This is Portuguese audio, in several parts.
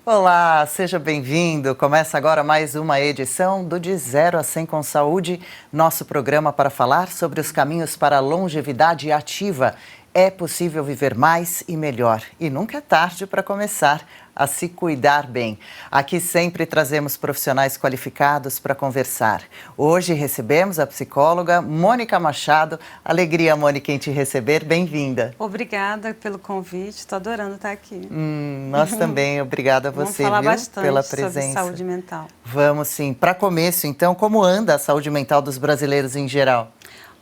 Olá, seja bem-vindo. Começa agora mais uma edição do De 0 a 100 com Saúde, nosso programa para falar sobre os caminhos para a longevidade ativa. É possível viver mais e melhor e nunca é tarde para começar a se cuidar bem. Aqui sempre trazemos profissionais qualificados para conversar. Hoje recebemos a psicóloga Mônica Machado. Alegria, Mônica, em te receber. Bem-vinda. Obrigada pelo convite. Estou adorando estar aqui. Nós também. Obrigada a você, Vamos falar viu, bastante pela presença. sobre saúde mental. Vamos sim. Para começo, então, como anda a saúde mental dos brasileiros em geral?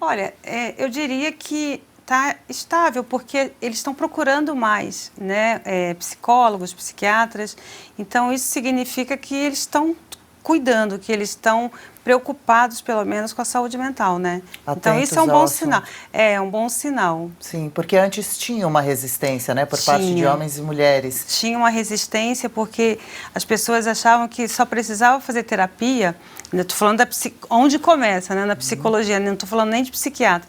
Olha, eu diria que está estável, porque eles estão procurando mais, né? Psicólogos, psiquiatras. Então, isso significa que eles estão cuidando, que eles estão preocupados, pelo menos, com a saúde mental, né? Então, isso é um bom sinal. É um bom sinal. Sim, porque antes tinha uma resistência, né? Por parte de homens e mulheres. Tinha uma resistência porque as pessoas achavam que só precisava fazer terapia. Estou falando onde começa, né? Na psicologia, não estou falando nem de psiquiatra.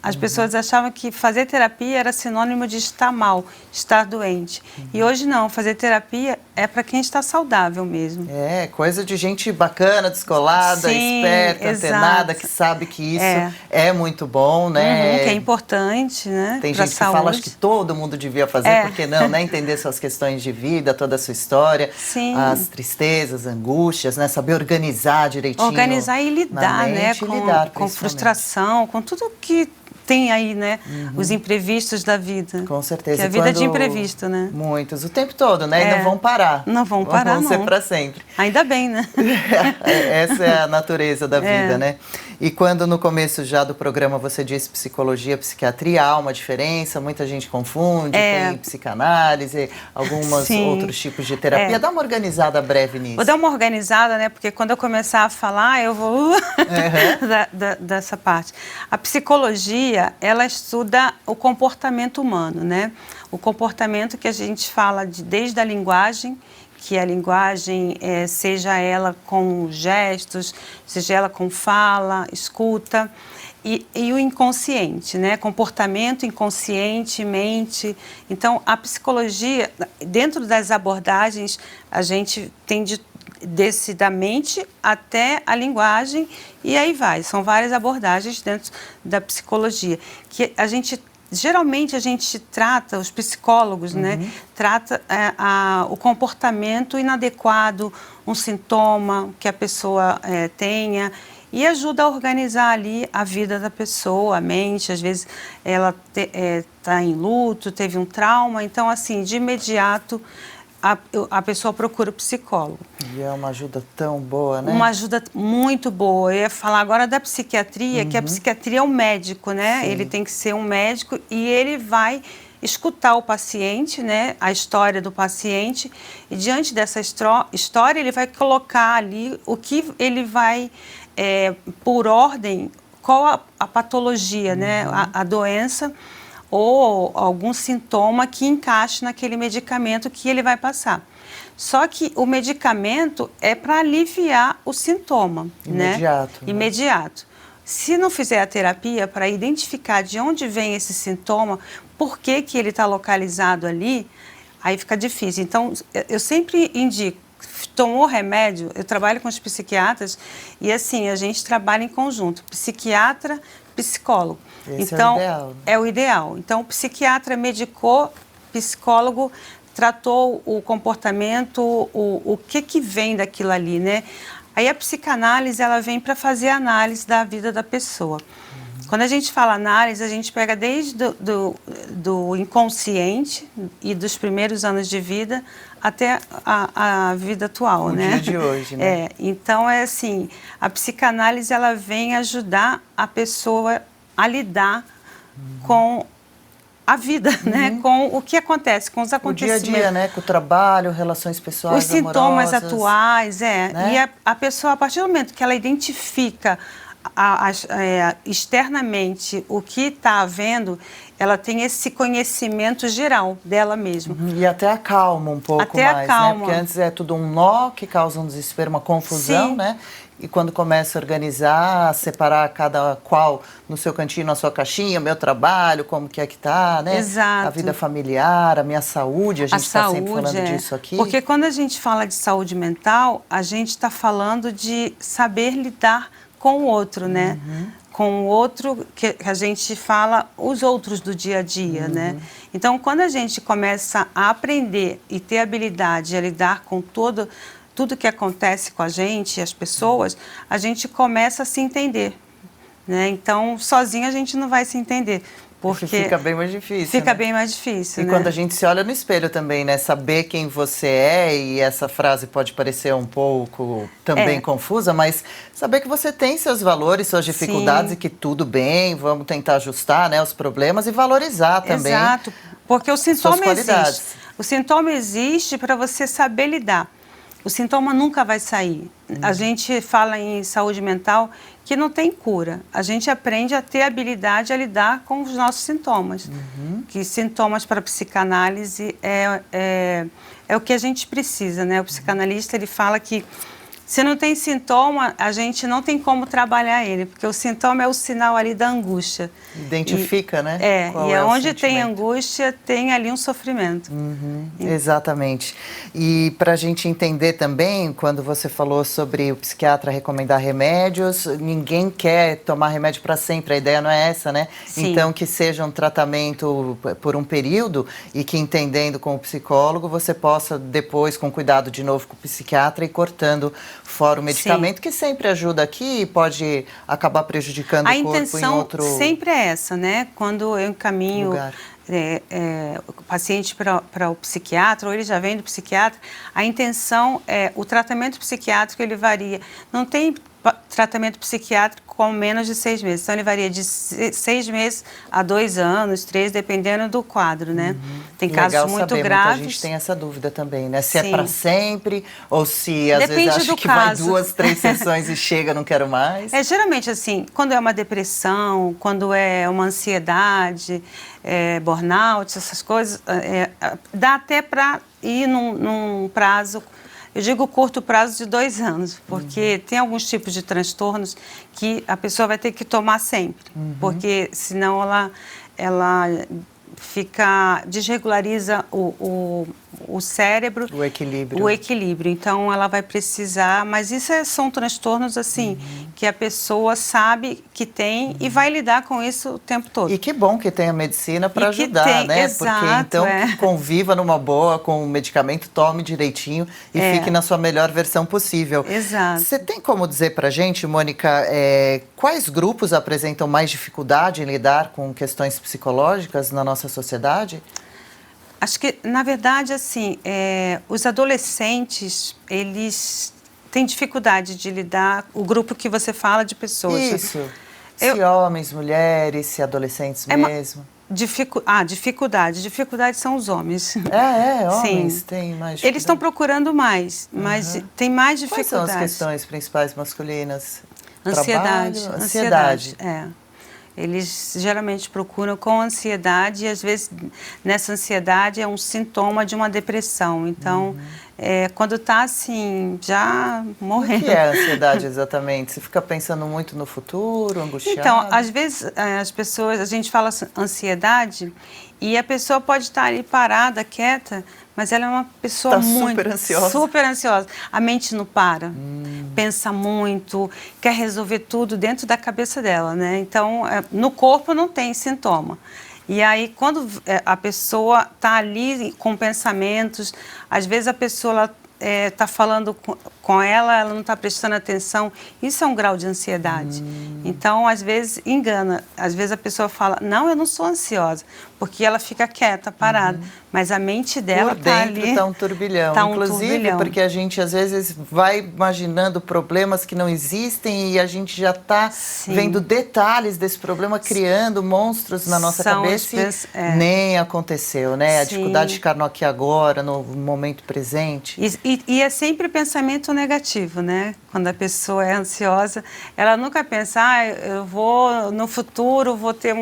As pessoas achavam que fazer terapia era sinônimo de estar mal, estar doente. E hoje não, fazer terapia é para quem está saudável mesmo. É, coisa de gente bacana, descolada, Sim, esperta, antenada, que sabe que isso é muito bom, né? Que é importante, né? Tem gente que fala, acho que todo mundo devia fazer, por que não, né? Entender suas questões de vida, toda a sua história, as tristezas, angústias, né? Saber organizar direitinho. Organizar e lidar, né? Com frustração, com tudo que tem aí, né? Os imprevistos da vida. Com certeza. Que a vida é de imprevisto, né? Muitos. O tempo todo, né? E não vão parar. Não vão parar, não. Vão ser para sempre. Ainda bem, né? Essa é a natureza da vida, né? E quando no começo já do programa você disse psicologia, psiquiatria, há uma diferença, muita gente confunde, tem psicanálise, alguns outros tipos de terapia. Dá uma organizada breve nisso. Vou dar uma organizada, né? Porque quando eu começar a falar, eu vou dessa parte. A psicologia, ela estuda o comportamento humano, né? O comportamento que a gente fala desde a linguagem, que a linguagem, seja ela com gestos, seja ela com fala, escuta, e o inconsciente, né? Comportamento inconsciente, mente. Então, a psicologia, dentro das abordagens, a gente tem desde da mente até a linguagem, e aí vai. São várias abordagens dentro da psicologia, que geralmente a gente trata, os psicólogos, né, trata o comportamento inadequado, um sintoma que a pessoa tenha, e ajuda a organizar ali a vida da pessoa, a mente. Às vezes ela está em luto, teve um trauma, então assim, de imediato a pessoa procura o psicólogo. E é uma ajuda tão boa, né? Uma ajuda muito boa. Eu ia falar agora da psiquiatria, que a psiquiatria é um médico, né? Sim. Ele tem que ser um médico e ele vai escutar o paciente, né? A história do paciente, e diante dessa história ele vai colocar ali o que ele vai, por ordem, qual a patologia, né? A doença, ou algum sintoma que encaixe naquele medicamento que ele vai passar. Só que o medicamento é para aliviar o sintoma, imediato, né? Imediato. Se não fizer a terapia para identificar de onde vem esse sintoma, por que ele está localizado ali, aí fica difícil. Então, eu sempre indico, tomou remédio, eu trabalho com os psiquiatras e assim, a gente trabalha em conjunto, psiquiatra, psicólogo. Esse então, é o ideal. É o ideal. Então, o psiquiatra medicou, psicólogo tratou o comportamento, o que vem daquilo ali, né? Aí a psicanálise, ela vem para fazer a análise da vida da pessoa. Quando a gente fala análise, a gente pega desde do inconsciente e dos primeiros anos de vida até a vida atual, o né? dia de hoje, né? Então, é assim, a psicanálise, ela vem ajudar a pessoa a lidar com a vida, né? Com o que acontece, com os acontecimentos. O dia a dia, né? Com o trabalho, relações pessoais, os sintomas amorosas, atuais, né? E a pessoa, a partir do momento que ela identifica externamente o que está havendo, ela tem esse conhecimento geral dela mesma. E até acalma um pouco mais, né? Porque antes é tudo um nó que causa um desespero, uma confusão, Sim. né? e quando começa a organizar, separar cada qual no seu cantinho, na sua caixinha, o meu trabalho, como que tá, né? Exato. A vida familiar, a minha saúde, a gente está sempre falando disso aqui. Porque quando a gente fala de saúde mental, a gente está falando de saber lidar com o outro, né? Com o outro, que a gente fala os outros do dia a dia, né? Então, quando a gente começa a aprender e ter habilidade a lidar com tudo que acontece com a gente, as pessoas, a gente começa a se entender, né? Então, sozinho a gente não vai se entender. Porque fica bem mais difícil. Fica né? bem mais difícil, E né? quando a gente se olha no espelho também, né? Saber quem você é, e essa frase pode parecer um pouco também confusa, mas saber que você tem seus valores, suas dificuldades, e que tudo bem, vamos tentar ajustar, né, os problemas e valorizar também. Exato, porque o sintoma qualidades. existe. O sintoma existe para você saber lidar. O sintoma nunca vai sair. A gente fala em saúde mental que não tem cura. A gente aprende a ter habilidade a lidar com os nossos sintomas. Que sintomas para a psicanálise é o que a gente precisa, né? O psicanalista, ele fala que se não tem sintoma, a gente não tem como trabalhar ele, porque o sintoma é o sinal ali da angústia. Identifica, né? E onde tem angústia, tem ali um sofrimento. Exatamente. E para a gente entender também, quando você falou sobre o psiquiatra recomendar remédios, ninguém quer tomar remédio para sempre, a ideia não é essa, né? Sim. Então, que seja um tratamento por um período e que, entendendo com o psicólogo, você possa depois, com cuidado de novo com o psiquiatra, ir cortando fora o medicamento, que sempre ajuda aqui e pode acabar prejudicando o corpo em outro... A intenção sempre é essa, né? Quando eu encaminho o paciente para o psiquiatra, ou ele já vem do psiquiatra, a intenção é, o tratamento psiquiátrico, ele varia. Não tem tratamento psiquiátrico com menos de 6 meses. Então, ele varia de 6 meses a 2 anos, 3, dependendo do quadro, né? Tem casos muito graves. Muita gente tem essa dúvida também, né? Se é para sempre, ou se às vezes acha que vai 2, 3 sessões e chega, não quero mais. Geralmente assim, quando é uma depressão, quando é uma ansiedade, burnout, essas coisas, dá até para ir num prazo. Eu digo curto prazo de 2 anos, porque tem alguns tipos de transtornos que a pessoa vai ter que tomar sempre, porque senão ela desregulariza o cérebro, o equilíbrio. Então, ela vai precisar, mas isso são transtornos assim, que a pessoa sabe que tem e vai lidar com isso o tempo todo. E que bom que tem a medicina para ajudar, né? Exato, porque então que conviva numa boa com o medicamento, tome direitinho e fique na sua melhor versão possível. Exato. Você tem como dizer pra gente, Mônica, quais grupos apresentam mais dificuldade em lidar com questões psicológicas na nossa sociedade? Acho que, na verdade, assim, os adolescentes, eles têm dificuldade de lidar, o grupo que você fala de pessoas. Isso. Se homens, mulheres, se adolescentes mesmo. Dificuldade. Dificuldade são os homens. Homens Sim. têm mais dificuldade. Eles estão procurando mais, mas tem mais dificuldade. Quais são as questões principais masculinas? Ansiedade. Trabalho, ansiedade. Eles geralmente procuram com ansiedade e, às vezes, nessa ansiedade é um sintoma de uma depressão. Então, quando está assim, já morrendo. O que é a ansiedade exatamente? Você fica pensando muito no futuro, angustiado? Então, às vezes, a gente fala ansiedade e a pessoa pode estar ali parada, quieta, mas ela é uma pessoa super ansiosa. A mente não para, pensa muito, quer resolver tudo dentro da cabeça dela, né? Então, no corpo não tem sintoma. E aí, quando a pessoa está ali com pensamentos, às vezes a pessoa está falando com ela não está prestando atenção, isso é um grau de ansiedade. Então, às vezes, engana. Às vezes a pessoa fala, não, eu não sou ansiosa, porque ela fica quieta, parada. Mas a mente dela está ali... Por dentro está um turbilhão. Inclusive, porque a gente, às vezes, vai imaginando problemas que não existem e a gente já está vendo detalhes desse problema, criando monstros na nossa cabeça e nem aconteceu, né? A dificuldade de ficar no aqui e agora, no momento presente. E é sempre pensamento negativo, né? Quando a pessoa é ansiosa, ela nunca pensa, eu vou, no futuro, vou ter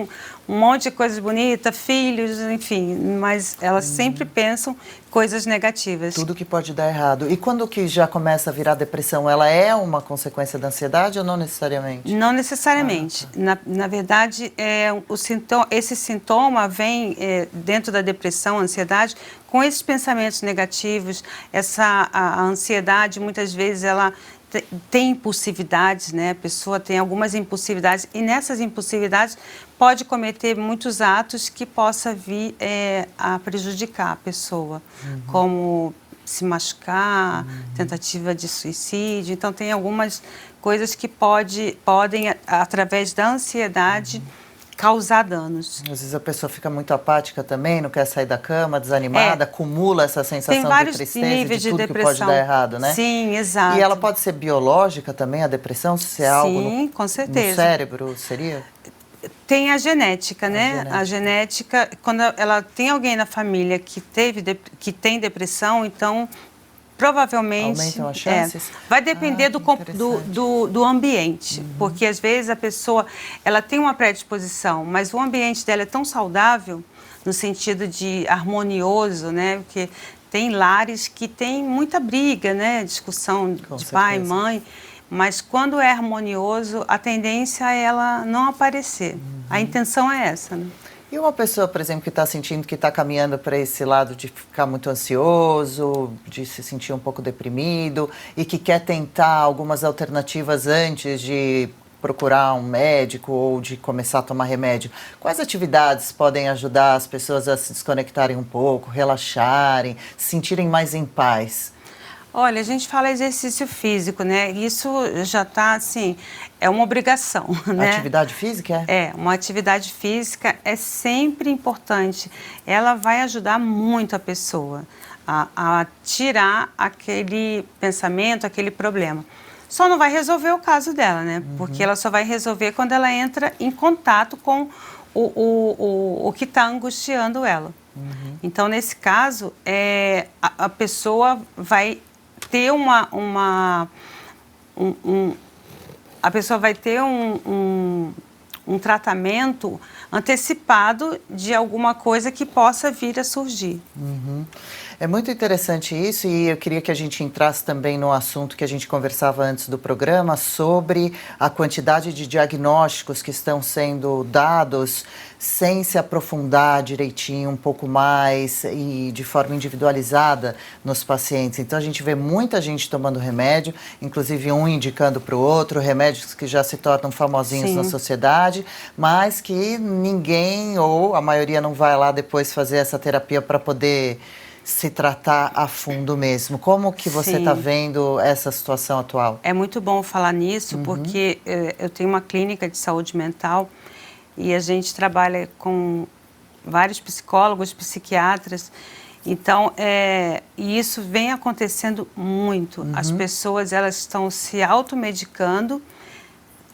um monte de coisas bonitas, filhos, enfim, mas elas sempre pensam coisas negativas. Tudo que pode dar errado. E quando que já começa a virar depressão, ela é uma consequência da ansiedade ou não necessariamente? Não necessariamente. Na verdade, esse sintoma vem dentro da depressão, ansiedade, com esses pensamentos negativos, a ansiedade, muitas vezes, ela tem impulsividades, né? A pessoa tem algumas impulsividades e nessas impulsividades pode cometer muitos atos que possa vir a prejudicar a pessoa, como se machucar, tentativa de suicídio. Então, tem algumas coisas que podem, através da ansiedade, causar danos. Às vezes a pessoa fica muito apática também, não quer sair da cama, desanimada, acumula essa sensação Tem vários de tristeza, níveis de tudo de que pode dar errado, né? Sim, exato. E ela pode ser biológica também, a depressão? Se é algo com certeza. No cérebro, seria? Tem a genética, né? A genética, quando ela tem alguém na família que tem depressão, então provavelmente aumentam as chances? Vai depender do ambiente, porque às vezes a pessoa ela tem uma predisposição, mas o ambiente dela é tão saudável no sentido de harmonioso, né? Porque tem lares que tem muita briga, né? Discussão de pai e mãe, mas quando é harmonioso, a tendência é ela não aparecer. A intenção é essa, né? E uma pessoa, por exemplo, que está sentindo que está caminhando para esse lado de ficar muito ansioso, de se sentir um pouco deprimido e que quer tentar algumas alternativas antes de procurar um médico ou de começar a tomar remédio, quais atividades podem ajudar as pessoas a se desconectarem um pouco, relaxarem, se sentirem mais em paz? Olha, a gente fala exercício físico, né? Isso já está, assim, é uma obrigação, né? Atividade física? Uma atividade física é sempre importante. Ela vai ajudar muito a pessoa a tirar aquele pensamento, aquele problema. Só não vai resolver o caso dela, né? Porque ela só vai resolver quando ela entra em contato com o que está angustiando ela. Então, nesse caso, a pessoa vai ter a pessoa vai ter um tratamento antecipado de alguma coisa que possa vir a surgir. É muito interessante isso e eu queria que a gente entrasse também no assunto que a gente conversava antes do programa sobre a quantidade de diagnósticos que estão sendo dados sem se aprofundar direitinho um pouco mais e de forma individualizada nos pacientes. Então a gente vê muita gente tomando remédio, inclusive um indicando para o outro, remédios que já se tornam famosinhos na sociedade, mas que ninguém ou a maioria não vai lá depois fazer essa terapia para poder se tratar a fundo mesmo. Como que você está vendo essa situação atual? É muito bom falar nisso, porque eu tenho uma clínica de saúde mental e a gente trabalha com vários psicólogos, psiquiatras. Então, e isso vem acontecendo muito. As pessoas elas estão se automedicando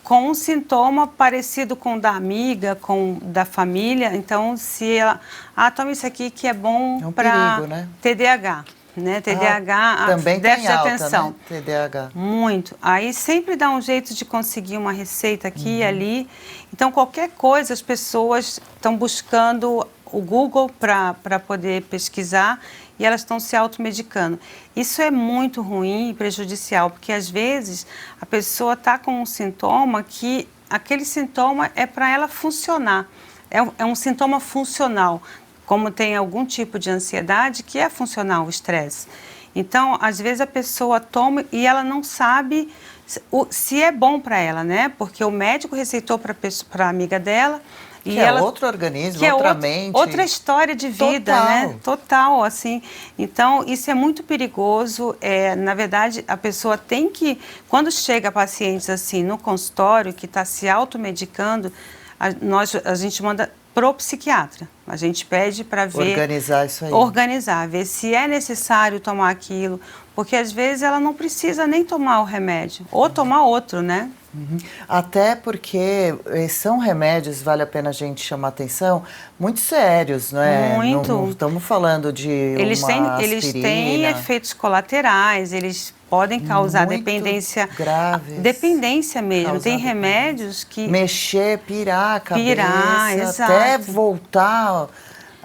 com um sintoma parecido com o da amiga, com o da família. Então, se ela... toma isso aqui que é bom para TDAH. Né? TDAH, também déficit tem de alta, atenção. Né? TDAH. Muito. Aí sempre dá um jeito de conseguir uma receita aqui e ali. Então, qualquer coisa, as pessoas estão buscando o Google para poder pesquisar e elas estão se automedicando. Isso é muito ruim e prejudicial, porque às vezes a pessoa está com um sintoma que aquele sintoma é para ela funcionar. É um sintoma funcional, como tem algum tipo de ansiedade que é funcional, o estresse. Então, às vezes a pessoa toma e ela não sabe se é bom para ela, né? Porque o médico receitou para a amiga dela. Que é outro organismo, que outra mente. Outra história de vida, total. Né? Total, assim. Então, isso é muito perigoso. Na verdade, a pessoa tem que... Quando chega pacientes assim no consultório, que está se automedicando, a gente manda pro psiquiatra. A gente pede para ver... Organizar isso aí. Organizar, ver se é necessário tomar aquilo. Porque, às vezes, ela não precisa nem tomar o remédio. Ou tomar outro, né? Até porque são remédios, vale a pena a gente chamar atenção, muito sérios, não é? Muito. Não estamos falando de eles uma têm efeitos colaterais, eles podem causar muito dependência graves. Dependência mesmo. Causar Tem dependência. Remédios que... Mexer, pirar a cabeça, exato. até voltar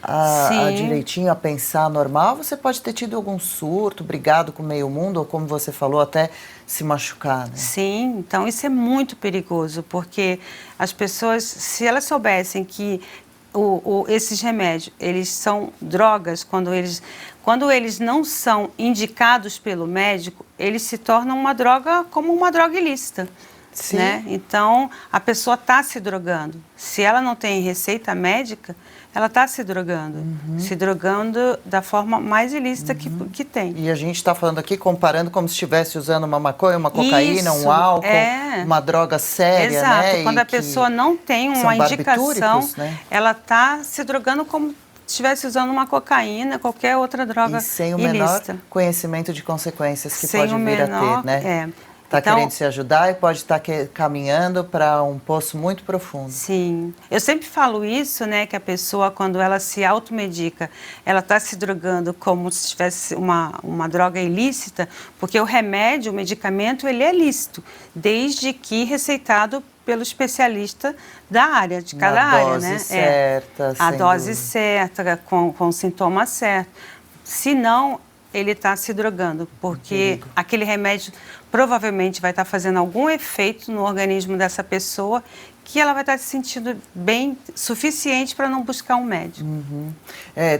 a Sim. direitinho a pensar normal. Você pode ter tido algum surto, brigado com o meio mundo, ou como você falou, até se machucar, né? Sim, então isso é muito perigoso, porque as pessoas, se elas soubessem que esses remédios, eles são drogas, quando eles não são indicados pelo médico, eles se tornam uma droga como uma droga ilícita. Sim. Né? Então, a pessoa está se drogando. Se ela não tem receita médica, ela está se drogando. Se drogando da forma mais ilícita que tem. E a gente está falando aqui, comparando como se estivesse usando uma maconha, uma cocaína, Isso, um álcool, uma droga séria, exato. né? Quando a pessoa não tem uma indicação, né? ela está se drogando como se estivesse usando uma cocaína, qualquer outra droga ilícita. E sem o menor conhecimento de consequências que pode vir a ter, né? Está querendo se ajudar e pode estar caminhando para um poço muito profundo. Sim. Eu sempre falo isso, né, que a pessoa, quando ela se automedica, ela está se drogando como se tivesse uma droga ilícita, porque o remédio, o medicamento, ele é lícito, desde que receitado pelo especialista da área, de cada área, né? A dose certa, com o sintoma certo. Se não, ele está se drogando, porque aquele remédio provavelmente vai estar fazendo algum efeito no organismo dessa pessoa que ela vai estar se sentindo bem suficiente para não buscar um médico.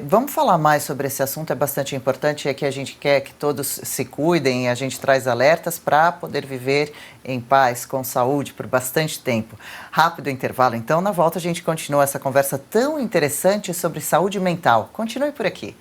Vamos falar mais sobre esse assunto, é bastante importante, é que a gente quer que todos se cuidem e a gente traz alertas para poder viver em paz, com saúde, por bastante tempo. Rápido intervalo, então, na volta a gente continua essa conversa tão interessante sobre saúde mental. Continue por aqui.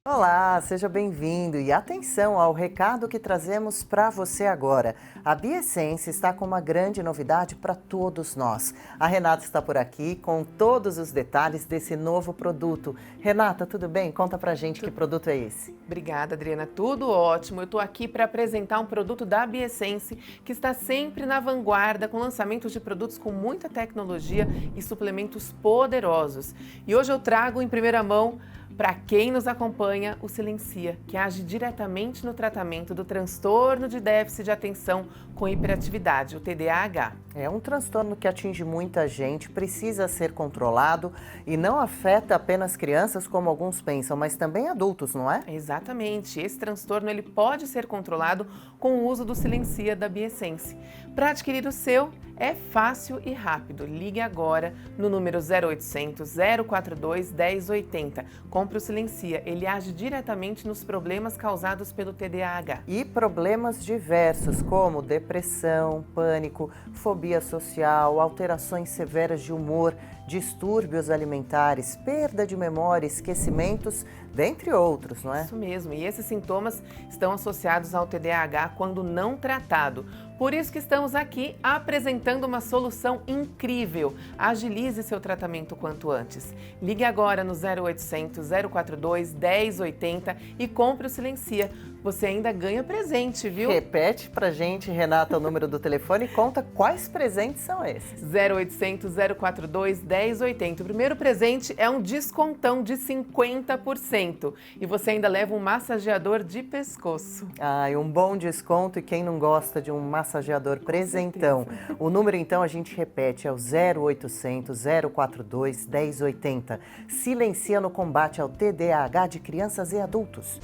Olá, seja bem-vindo e atenção ao recado que trazemos para você agora. A Biessence está com uma grande novidade para todos nós. A Renata está por aqui com todos os detalhes desse novo produto. Renata, tudo bem? Conta pra gente que produto é esse. Obrigada, Adriana. Tudo ótimo. Eu estou aqui para apresentar um produto da Biessence que está sempre na vanguarda com lançamentos de produtos com muita tecnologia e suplementos poderosos. E hoje eu trago em primeira mão, para quem nos acompanha, o Silencia, que age diretamente no tratamento do transtorno de déficit de atenção com hiperatividade, o TDAH. É um transtorno que atinge muita gente, precisa ser controlado e não afeta apenas crianças, como alguns pensam, mas também adultos, não é? Exatamente. Esse transtorno ele pode ser controlado com o uso do Silencia da Biessence. Para adquirir o seu, é fácil e rápido. Ligue agora no número 0800 042 1080. Compre o Silencia. Ele age diretamente nos problemas causados pelo TDAH. E problemas diversos, como depressão, pânico, fobia social, alterações severas de humor, distúrbios alimentares, perda de memória, esquecimentos, dentre outros, não é? Isso mesmo. E esses sintomas estão associados ao TDAH quando não tratado. Por isso que estamos aqui apresentando uma solução incrível. Agilize seu tratamento quanto antes. Ligue agora no 0800 042 1080 e compre o Silencia. Você ainda ganha presente, viu? Repete pra gente, Renata, o número do telefone e conta quais presentes são esses. 0800 042 1080. O primeiro presente é um descontão de 50% e você ainda leva um massageador de pescoço. E um bom desconto, e quem não gosta de um massageador presentão. O número então a gente repete, é o 0800 042 1080. Silencia no combate ao TDAH de crianças e adultos.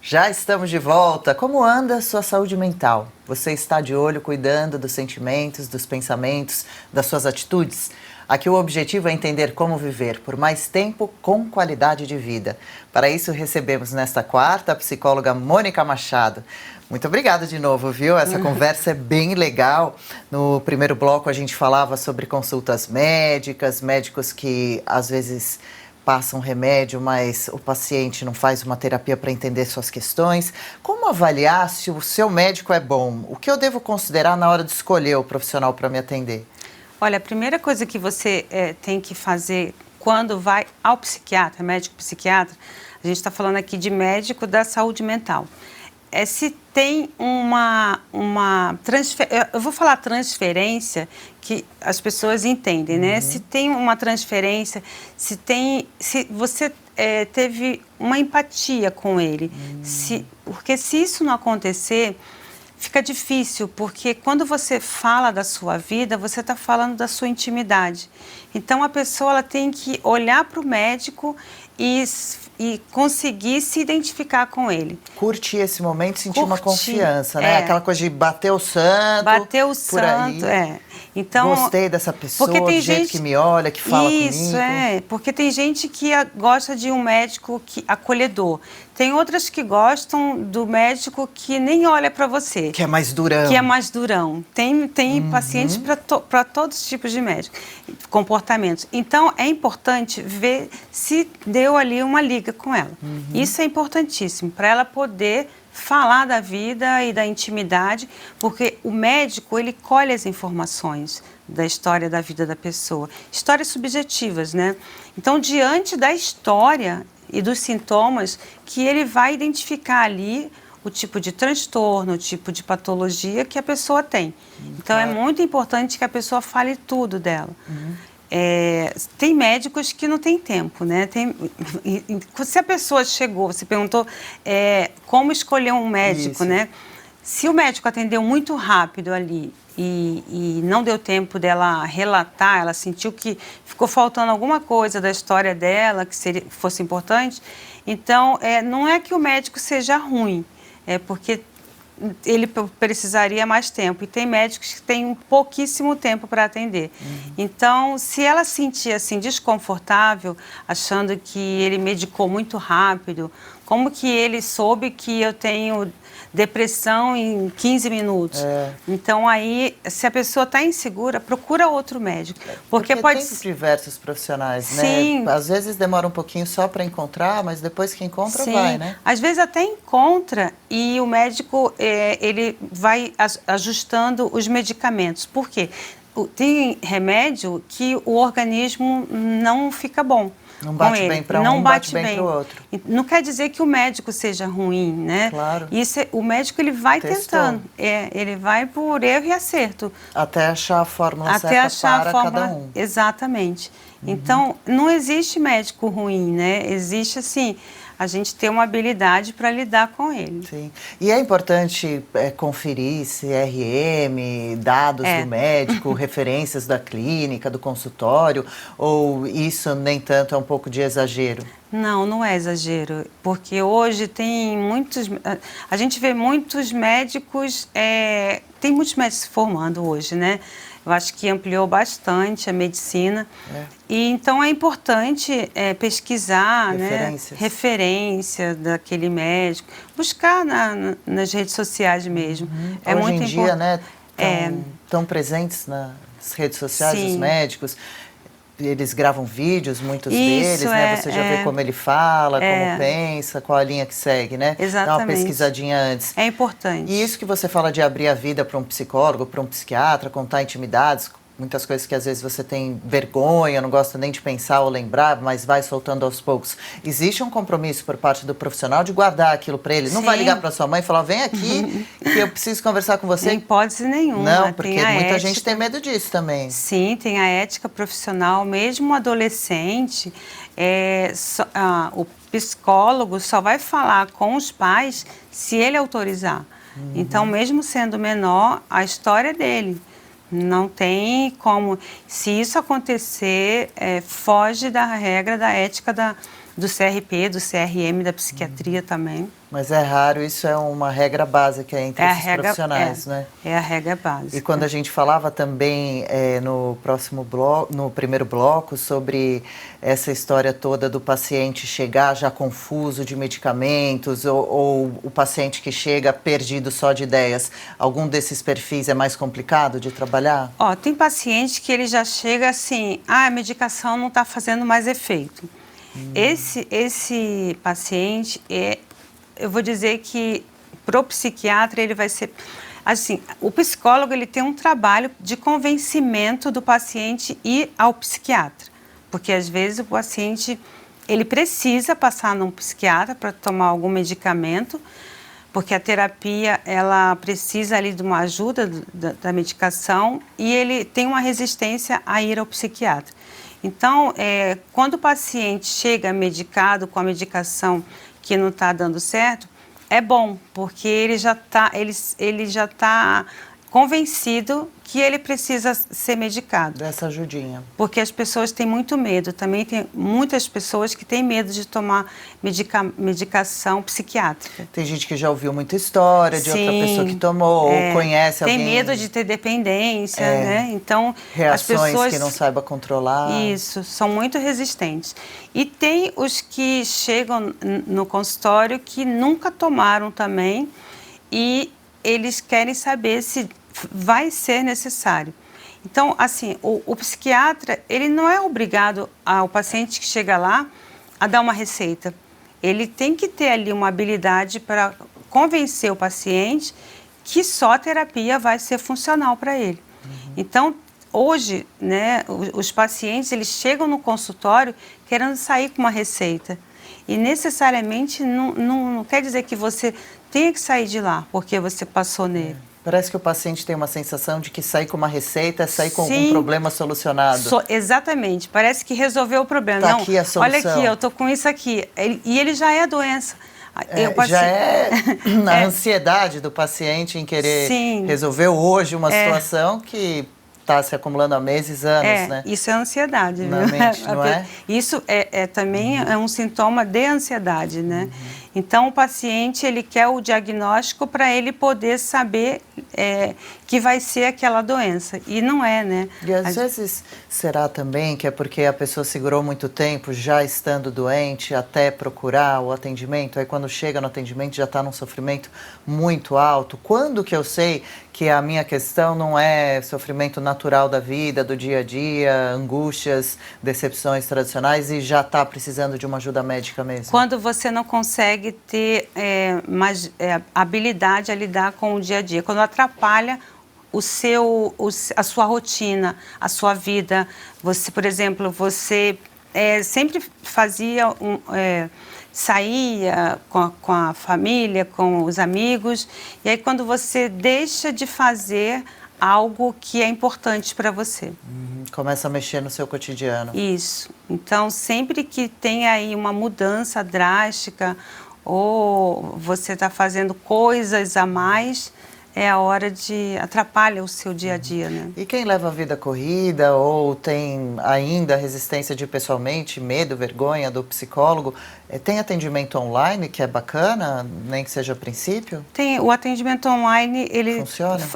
Já estamos de volta. Como anda a sua saúde mental? Você está de olho cuidando dos sentimentos, dos pensamentos, das suas atitudes? Aqui o objetivo é entender como viver por mais tempo com qualidade de vida. Para isso recebemos nesta quarta a psicóloga Mônica Machado. Muito obrigada de novo, viu? Essa conversa é bem legal. No primeiro bloco a gente falava sobre consultas médicas, médicos que às vezes passa um remédio, mas o paciente não faz uma terapia para entender suas questões. Como avaliar se o seu médico é bom? O que eu devo considerar na hora de escolher o profissional para me atender? Olha, a primeira coisa que você tem que fazer quando vai ao psiquiatra, médico psiquiatra, a gente está falando aqui de médico da saúde mental. Se tem uma transferência, eu vou falar transferência, que as pessoas entendem, né? Se tem uma transferência, se você teve uma empatia com ele. Porque se isso não acontecer, fica difícil, porque quando você fala da sua vida, você está falando da sua intimidade. Então, a pessoa ela tem que olhar para o médico e conseguir se identificar com ele. Curtir esse momento e sentir uma confiança, né? Aquela coisa de bater o santo. Bater o santo, Então, gostei dessa pessoa, do jeito que me olha, que fala comigo. Isso, porque tem gente que gosta de um médico acolhedor. Tem outras que gostam do médico que nem olha para você. Que é mais durão. Tem pacientes para todos os tipos de médico, comportamentos. Então, é importante ver se deu ali uma liga com ela. Isso é importantíssimo, para ela poder falar da vida e da intimidade, porque o médico, ele colhe as informações da história da vida da pessoa. Histórias subjetivas, né? Então, diante da história e dos sintomas, que ele vai identificar ali o tipo de transtorno, o tipo de patologia que a pessoa tem. Então, é muito importante que a pessoa fale tudo dela. Tem médicos que não têm tempo, né? Se a pessoa chegou, você perguntou como escolher um médico, né? Se o médico atendeu muito rápido ali e não deu tempo dela relatar, ela sentiu que ficou faltando alguma coisa da história dela que fosse importante, então não é que o médico seja ruim, é porque ele precisaria mais tempo. E tem médicos que têm pouquíssimo tempo para atender. Então, se ela se sentir assim desconfortável, achando que ele medicou muito rápido, como que ele soube que eu tenho depressão em 15 minutos? Então, aí, se a pessoa está insegura, procura outro médico. Porque pode tem diversos profissionais, né? Sim. Às vezes demora um pouquinho só para encontrar, mas depois que encontra, Sim. vai, né? Às vezes até encontra e o médico, ele vai ajustando os medicamentos. Por quê? Tem remédio que o organismo não fica bom. Não bate bem para um, não bate bem para o outro. Não quer dizer que o médico seja ruim, né? Claro. Isso o médico ele vai tentando. Ele vai por erro e acerto. Até achar a fórmula certa para cada um. Exatamente. Então, não existe médico ruim, né? Existe, assim, a gente ter uma habilidade para lidar com ele. Sim. E é importante conferir CRM, dados do médico, referências da clínica, do consultório, ou isso nem tanto é um pouco de exagero? Não, não é exagero, porque hoje tem muitos... A gente vê muitos médicos... tem muitos médicos se formando hoje, né? Eu acho que ampliou bastante a medicina. E, então, é importante pesquisar, referência daquele médico, buscar nas redes sociais mesmo. É hoje muito em dia, né, tão presentes nas redes sociais, os médicos. Eles gravam vídeos, muitos deles, né? Você já vê como ele fala, como pensa, qual a linha que segue, né? Exatamente. Dá uma pesquisadinha antes. É importante. E isso que você fala de abrir a vida para um psicólogo, para um psiquiatra, contar intimidades, muitas coisas que às vezes você tem vergonha, não gosta nem de pensar ou lembrar, mas vai soltando aos poucos. Existe um compromisso por parte do profissional de guardar aquilo para ele? Sim. Não vai ligar para sua mãe e falar, vem aqui que eu preciso conversar com você? Nem hipótese nenhuma. Não, porque muita gente tem medo disso também. Sim, tem a ética profissional. Mesmo adolescente, o psicólogo só vai falar com os pais se ele autorizar. Então, mesmo sendo menor, a história é dele. Não tem como. Se isso acontecer, foge da regra da ética do CRP, do CRM, da psiquiatria também. Mas é raro, isso é uma regra básica entre esses profissionais, né? É a regra básica. E quando a gente falava também no primeiro bloco sobre essa história toda do paciente chegar já confuso de medicamentos ou o paciente que chega perdido só de ideias, algum desses perfis é mais complicado de trabalhar? Tem paciente que ele já chega assim, a medicação não está fazendo mais efeito. Esse paciente, eu vou dizer que para o psiquiatra ele vai ser... Assim, o psicólogo ele tem um trabalho de convencimento do paciente ir ao psiquiatra. Porque às vezes o paciente ele precisa passar num psiquiatra para tomar algum medicamento, porque a terapia ela precisa ali de uma ajuda da medicação e ele tem uma resistência a ir ao psiquiatra. Então, quando o paciente chega medicado com a medicação que não está dando certo, é bom, porque ele já está convencido que ele precisa ser medicado. Dessa ajudinha. Porque as pessoas têm muito medo. Também tem muitas pessoas que têm medo de tomar medicação psiquiátrica. Tem gente que já ouviu muita história de outra pessoa que tomou, ou conhece alguém. Tem medo de ter dependência, né? Então, reações as pessoas que não saiba controlar. Isso, são muito resistentes. E tem os que chegam no consultório que nunca tomaram também e eles querem saber se vai ser necessário. Então, assim, o psiquiatra, ele não é obrigado ao paciente que chega lá a dar uma receita. Ele tem que ter ali uma habilidade para convencer o paciente que só a terapia vai ser funcional para ele. Então, hoje, né, os pacientes, eles chegam no consultório querendo sair com uma receita. E necessariamente não quer dizer que você tenha que sair de lá porque você passou nele. Parece que o paciente tem uma sensação de que sair com uma receita é sair com algum problema solucionado. Exatamente. Parece que resolveu o problema. Tá Não, aqui a solução. Olha aqui, eu tô com isso aqui. E ele já é a doença. Já é a ansiedade do paciente em querer resolver hoje uma situação que está se acumulando há meses, anos, né? Isso é ansiedade. Na mente, não é? Isso também é um sintoma de ansiedade, né? Então, o paciente, ele quer o diagnóstico para ele poder saber que vai ser aquela doença. E não é, né? E às vezes, será também que é porque a pessoa segurou muito tempo, já estando doente, até procurar o atendimento, aí quando chega no atendimento já está num sofrimento muito alto. Quando que eu sei que a minha questão não é sofrimento natural da vida, do dia a dia, angústias, decepções tradicionais e já está precisando de uma ajuda médica mesmo? Quando você não consegue ter mais habilidade a lidar com o dia a dia, quando atrapalha a sua rotina, a sua vida. Você, por exemplo, sempre fazia saía com a família, com os amigos, e aí quando você deixa de fazer algo que é importante para você. Começa a mexer no seu cotidiano. Isso. Então, sempre que tem aí uma mudança drástica ou você está fazendo coisas a mais, é a hora atrapalha o seu dia a dia, né? E quem leva a vida corrida ou tem ainda resistência de pessoalmente, medo, vergonha do psicólogo, tem atendimento online que é bacana, nem que seja a princípio? Tem, o atendimento online, ele funciona?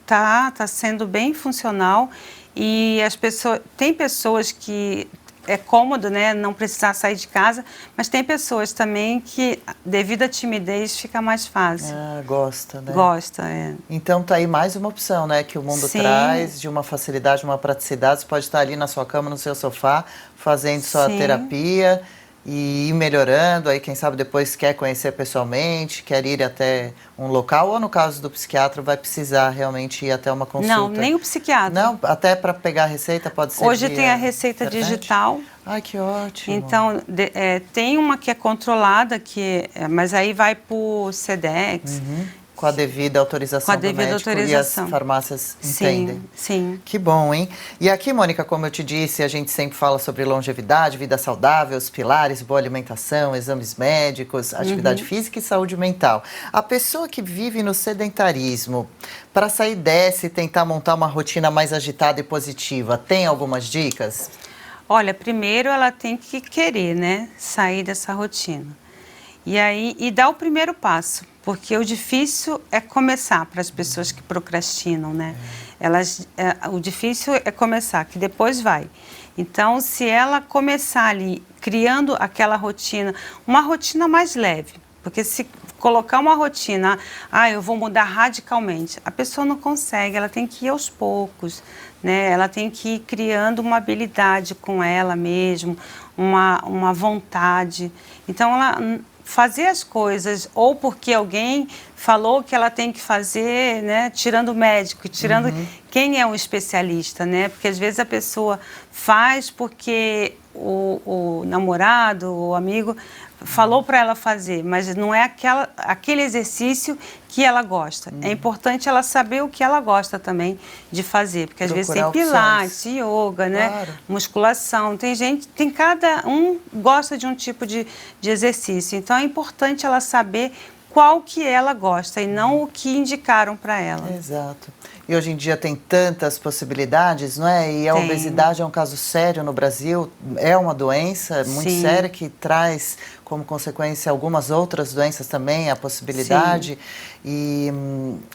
Tá sendo bem funcional e tem pessoas que é cômodo, né, não precisar sair de casa, mas tem pessoas também que, devido à timidez, fica mais fácil. Gosta, né? Gosta, Então tá aí mais uma opção, né, que o mundo traz, de uma facilidade, uma praticidade. Você pode estar ali na sua cama, no seu sofá, fazendo sua terapia e ir melhorando. Aí, quem sabe, depois quer conhecer pessoalmente, quer ir até um local, ou no caso do psiquiatra, vai precisar realmente ir até uma consulta. Não, nem o psiquiatra. Não, até para pegar a receita pode ser Hoje tem a receita digital. Ai, que ótimo. Então, tem uma que é controlada, mas aí vai por Sedex. Com a devida autorização do médico e as farmácias entendem. Sim. Que bom, hein? E aqui, Mônica, como eu te disse, a gente sempre fala sobre longevidade, vida saudável, os pilares, boa alimentação, exames médicos, atividade física e saúde mental. A pessoa que vive no sedentarismo, para sair dessa e tentar montar uma rotina mais agitada e positiva, tem algumas dicas? Olha, primeiro ela tem que querer, né, sair dessa rotina. E dar o primeiro passo, porque o difícil é começar para as pessoas que procrastinam, né? O difícil é começar, que depois vai. Então, se ela começar ali, criando aquela rotina, uma rotina mais leve, porque se colocar uma rotina, eu vou mudar radicalmente, a pessoa não consegue, ela tem que ir aos poucos, né? Ela tem que ir criando uma habilidade com ela mesma, uma vontade. Então, ela fazer as coisas, ou porque alguém falou que ela tem que fazer, né, tirando o médico, tirando quem é um especialista, né? Porque às vezes a pessoa faz porque o namorado, o amigo, falou para ela fazer, mas não é aquele exercício que ela gosta. É importante ela saber o que ela gosta também de fazer, porque às vezes tem pilates, yoga, né? Musculação. Cada um gosta de um tipo de exercício. Então é importante ela saber qual que ela gosta e não o que indicaram para ela. Exato. E hoje em dia tem tantas possibilidades, não é? E a obesidade é um caso sério no Brasil, é uma doença muito séria que traz como consequência algumas outras doenças também, a possibilidade. E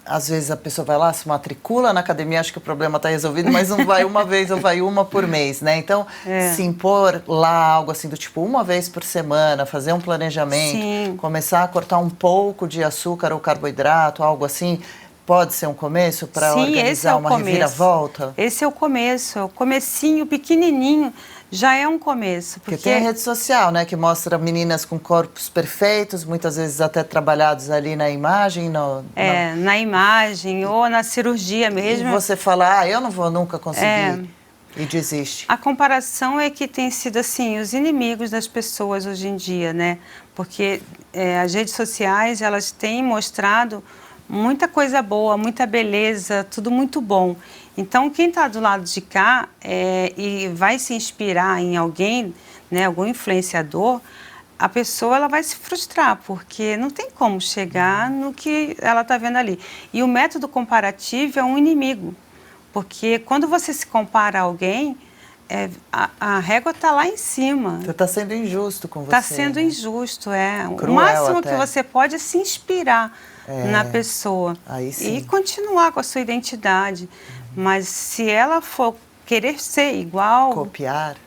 às vezes a pessoa vai lá, se matricula na academia, acha que o problema está resolvido, mas não vai uma vez ou vai uma por mês, né? Então, se impor lá algo assim do tipo uma vez por semana, fazer um planejamento, começar a cortar um pouco de açúcar ou carboidrato, algo assim, pode ser um começo para organizar uma reviravolta? Esse é o começo, o comecinho pequenininho. Já é um começo. Porque tem a rede social, né, que mostra meninas com corpos perfeitos, muitas vezes até trabalhados ali na imagem. Na imagem ou na cirurgia mesmo. E você fala, eu não vou nunca conseguir, e desiste. A comparação é que tem sido, assim, os inimigos das pessoas hoje em dia, né? Porque as redes sociais, elas têm mostrado muita coisa boa, muita beleza, tudo muito bom. Então, quem está do lado de cá e vai se inspirar em alguém, né, algum influenciador, a pessoa ela vai se frustrar, porque não tem como chegar no que ela está vendo ali. E o método comparativo é um inimigo, porque quando você se compara a alguém, a régua está lá em cima. Você está sendo injusto com você. Está sendo injusto, Cruel o máximo até. que você pode é se inspirar na pessoa. Aí sim. E continuar com a sua identidade. Mas se ela for querer ser igual,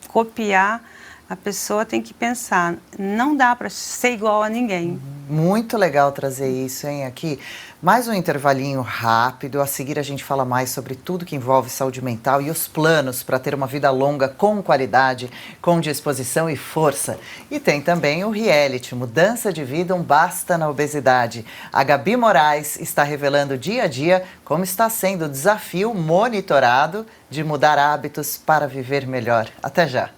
copiar, a pessoa tem que pensar, não dá para ser igual a ninguém. Muito legal trazer isso, hein, aqui. Mais um intervalinho rápido, a seguir a gente fala mais sobre tudo que envolve saúde mental e os planos para ter uma vida longa com qualidade, com disposição e força. E tem também o reality, Mudança de Vida, um basta na obesidade. A Gabi Moraes está revelando dia a dia como está sendo o desafio monitorado de mudar hábitos para viver melhor. Até já!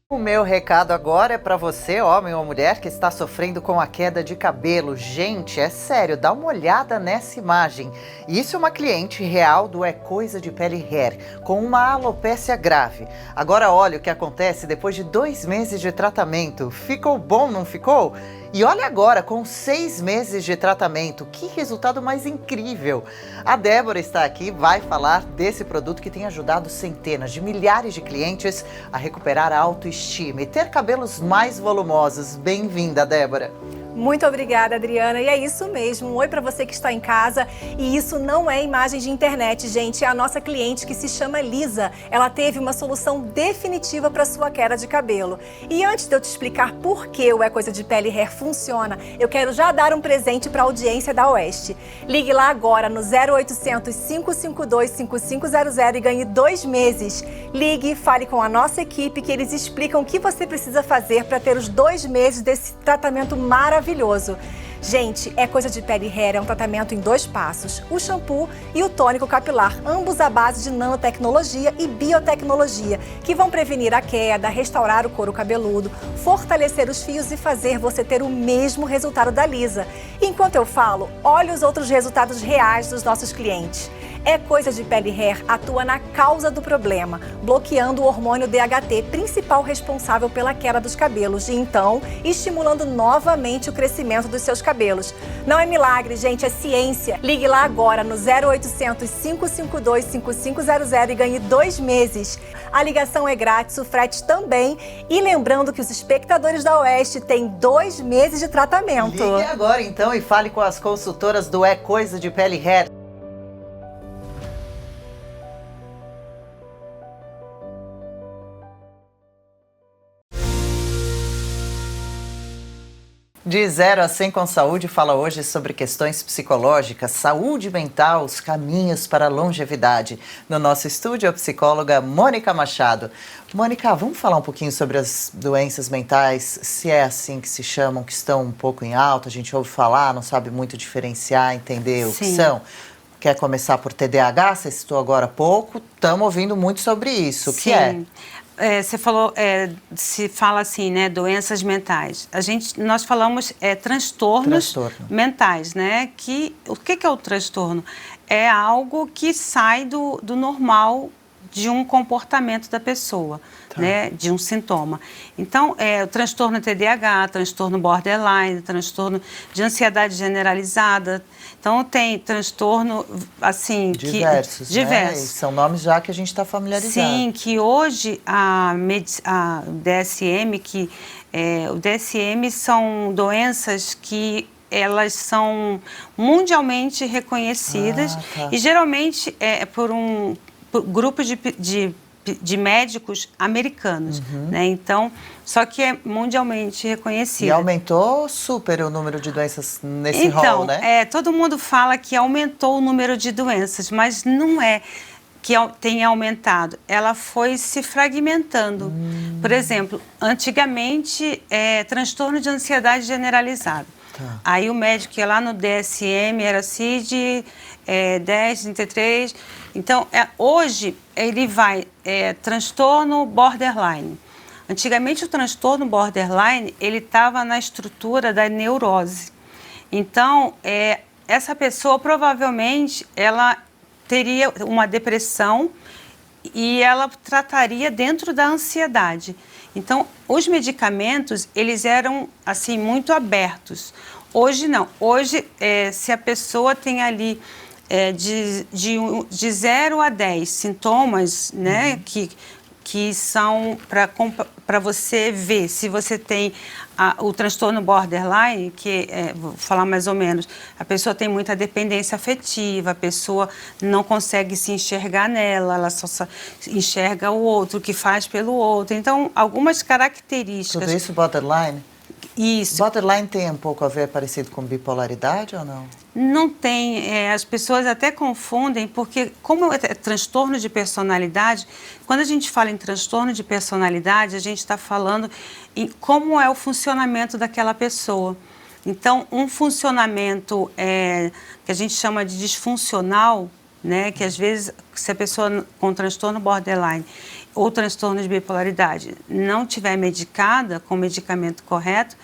O meu recado agora é para você, homem ou mulher, que está sofrendo com a queda de cabelo. Gente, é sério, dá uma olhada nessa imagem. Isso é uma cliente real do É Coisa de Pele Hair, com uma alopécia grave. Agora olha o que acontece depois de 2 meses de tratamento. Ficou bom, não ficou? E olha agora, com 6 meses de tratamento, que resultado mais incrível! A Débora está aqui, vai falar desse produto que tem ajudado centenas de milhares de clientes a recuperar a autoestima e ter cabelos mais volumosos. Bem-vinda, Débora! Muito obrigada, Adriana. E é isso mesmo. Um oi para você que está em casa. E isso não é imagem de internet, gente. É a nossa cliente que se chama Lisa. Ela teve uma solução definitiva para sua queda de cabelo. E antes de eu te explicar por que o É Coisa de Pele Hair funciona, eu quero já dar um presente para a audiência da Oeste. Ligue lá agora no 0800 552 5500 e ganhe 2 meses. Ligue e fale com a nossa equipe que eles explicam o que você precisa fazer para ter os 2 meses desse tratamento maravilhoso. Gente, É Coisa de Pele Hair é um tratamento em 2 passos, o shampoo e o tônico capilar, ambos à base de nanotecnologia e biotecnologia, que vão prevenir a queda, restaurar o couro cabeludo, fortalecer os fios e fazer você ter o mesmo resultado da Lisa. Enquanto eu falo, olhe os outros resultados reais dos nossos clientes. É Coisa de Pele Hair atua na causa do problema, bloqueando o hormônio DHT, principal responsável pela queda dos cabelos, e então estimulando novamente o crescimento dos seus cabelos. Não é milagre, gente, é ciência. Ligue lá agora no 0800 552 5500 e ganhe 2 meses. A ligação é grátis, o frete também. E lembrando que os espectadores da Oeste têm 2 meses de tratamento. Ligue agora então e fale com as consultoras do É Coisa de Pele Hair. De 0 a 100 com Saúde fala hoje sobre questões psicológicas, saúde mental, os caminhos para a longevidade. No nosso estúdio, a psicóloga Mônica Machado. Mônica, vamos falar um pouquinho sobre as doenças mentais, se é assim que se chamam, que estão um pouco em alta, a gente ouve falar, não sabe muito diferenciar, entender o que são. Quer começar por TDAH? Você citou agora há pouco. Estamos ouvindo muito sobre isso. O que é? Você falou, se fala assim, né, doenças mentais. Nós falamos transtornos mentais, né? O que é o transtorno? É algo que sai do normal de um comportamento da pessoa, né, de um sintoma. Então, o transtorno TDAH, transtorno borderline, transtorno de ansiedade generalizada. Então, tem transtorno, assim... Diversos, né? E são nomes já que a gente está familiarizado. Sim, que hoje a DSM, o DSM são doenças que elas são mundialmente reconhecidas e geralmente por grupo de médicos americanos, né? Então, só que é mundialmente reconhecida. E aumentou super o número de doenças nesse rol, né? Então, todo mundo fala que aumentou o número de doenças, mas não é que tenha aumentado. Ela foi se fragmentando. Por exemplo, antigamente, transtorno de ansiedade generalizada. Aí o médico ia lá no DSM, era CID, 10, 33. Então, hoje, ele vai transtorno borderline. Antigamente, o transtorno borderline, ele estava na estrutura da neurose. Então, essa pessoa, provavelmente, ela teria uma depressão e ela trataria dentro da ansiedade. Então, os medicamentos, eles eram, assim, muito abertos. Hoje, não. Hoje, se a pessoa tem ali de 0 a 10 sintomas, né, que são para você ver se você tem o transtorno borderline, vou falar mais ou menos, a pessoa tem muita dependência afetiva, a pessoa não consegue se enxergar nela, ela só enxerga o outro, o que faz pelo outro. Então, algumas características... Tudo isso borderline? Isso. Borderline tem um pouco a ver parecido com bipolaridade ou não? Não tem. As pessoas até confundem, porque como é transtorno de personalidade, quando a gente fala em transtorno de personalidade, a gente está falando em como é o funcionamento daquela pessoa. Então, um funcionamento que a gente chama de disfuncional, né, que às vezes, se a pessoa com transtorno borderline ou transtorno de bipolaridade não tiver medicada com o medicamento correto,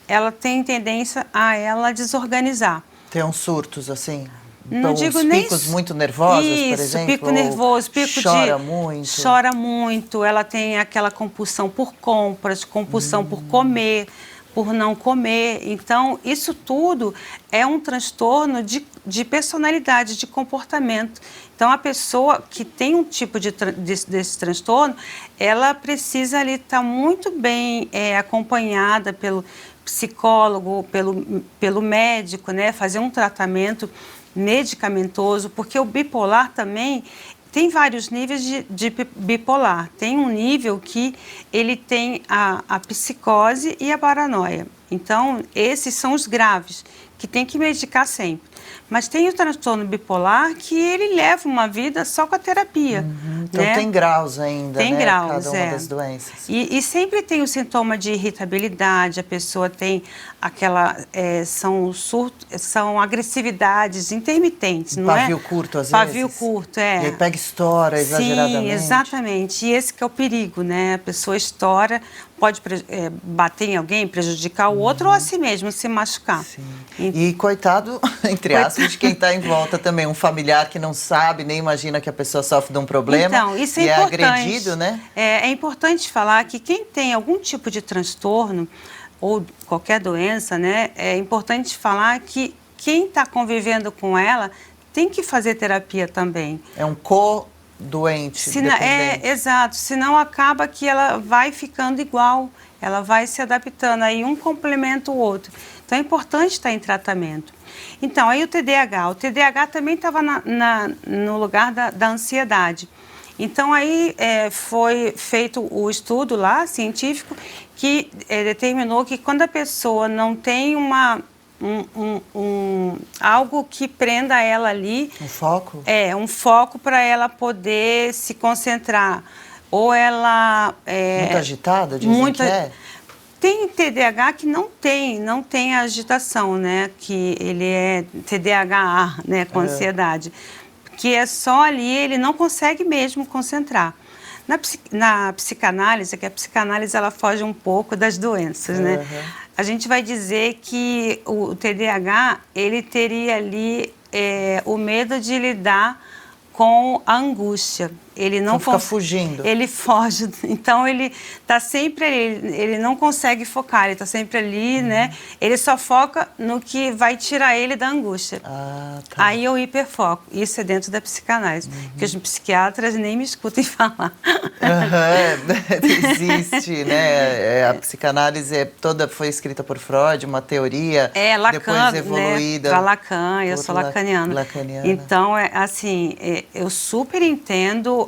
ela tem tendência a ela desorganizar. Tem uns surtos, assim? Não digo nem... picos muito nervosos, por exemplo? Pico nervoso, pico chora muito? Chora muito, ela tem aquela compulsão por compras, compulsão por comer, por não comer. Então, isso tudo é um transtorno de personalidade, de comportamento. Então, a pessoa que tem um tipo desse transtorno, ela precisa ali estar muito bem acompanhada pelo psicólogo, pelo médico, né? Fazer um tratamento medicamentoso, porque o bipolar também tem vários níveis de bipolar. Tem um nível que ele tem a psicose e a paranoia. Então, esses são os graves, que tem que medicar sempre. Mas tem o transtorno bipolar que ele leva uma vida só com a terapia. Então, né? Tem graus ainda, tem né? Graus, cada uma das doenças. E sempre tem o sintoma de irritabilidade, a pessoa tem aquela... são agressividades intermitentes, não é? Pavio curto, às vezes. Pavio curto, E aí pega e estoura exageradamente. Sim, exatamente. E esse que é o perigo, né? A pessoa estoura, pode bater em alguém, prejudicar o outro ou a si mesmo, se machucar. Sim. E coitado, entre aspas, de quem está em volta também. Um familiar que não sabe, nem imagina que a pessoa sofre de um problema. Então, isso e importante. É agredido, né? É importante falar que quem tem algum tipo de transtorno ou qualquer doença, né? É importante falar que quem está convivendo com ela tem que fazer terapia também. É um doente, exato, senão acaba que ela vai ficando igual, ela vai se adaptando, aí um complementa o outro. Então é importante estar em tratamento. Então, aí o TDAH também estava no lugar da ansiedade. Então, aí foi feito o estudo lá, científico, que determinou que quando a pessoa não tem algo que prenda ela ali... Um foco? Um foco para ela poder se concentrar. Ou ela... muito agitada, dizem que é? Tem TDAH que não tem a agitação, né? Que ele é TDAH, né? Com ansiedade. Que é só ali, ele não consegue mesmo concentrar. Na psicanálise, que a psicanálise ela foge um pouco das doenças, né? A gente vai dizer que o TDAH, ele teria ali o medo de lidar com a angústia. Ele não fica fugindo. Ele foge. Então, ele está sempre ali. Ele não consegue focar. Ele está sempre ali, né? Ele só foca no que vai tirar ele da angústia. Tá. Aí eu hiperfoco. Isso é dentro da psicanálise. Que os psiquiatras nem me escutem falar. Existe, né? A psicanálise toda foi escrita por Freud, uma teoria, Lacan, depois evoluída. Né? Lacan, eu sou lacaniana. Então, assim, eu super entendo